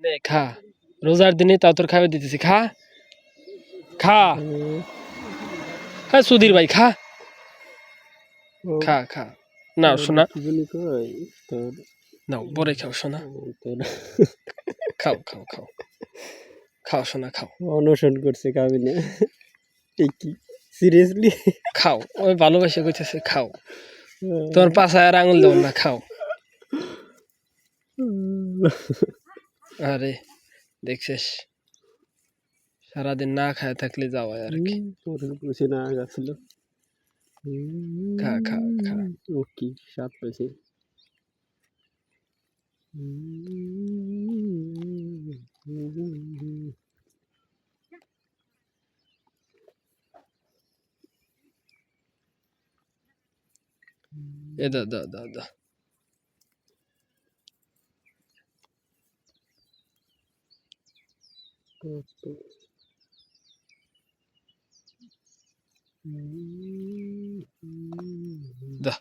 নে খা, রোজার দিনে তাও তোর খাইয়ে দিতেছি, খা খা। হ্যাঁ সুধীর ভাই খা খা খা। নাও শোনা, নাও পরে খাও শোনা, খাও খাও খাও খাও শোনা খাও। অনশন করছে খাবি না, এই কি সিরিয়াসলি? খাও, ওই ভালোবাসে কইতেছে খাও, তোমার পাছায় আর আঙুল দেবো না, খাও। আরে দেখছিস, সারাদিন না খায় থাকলে যাওয়ায় আর কি। বসে না গেছিল। খা খা খা। ও কি স্বাদ পেয়েছে। এ দা দা দা দা। দা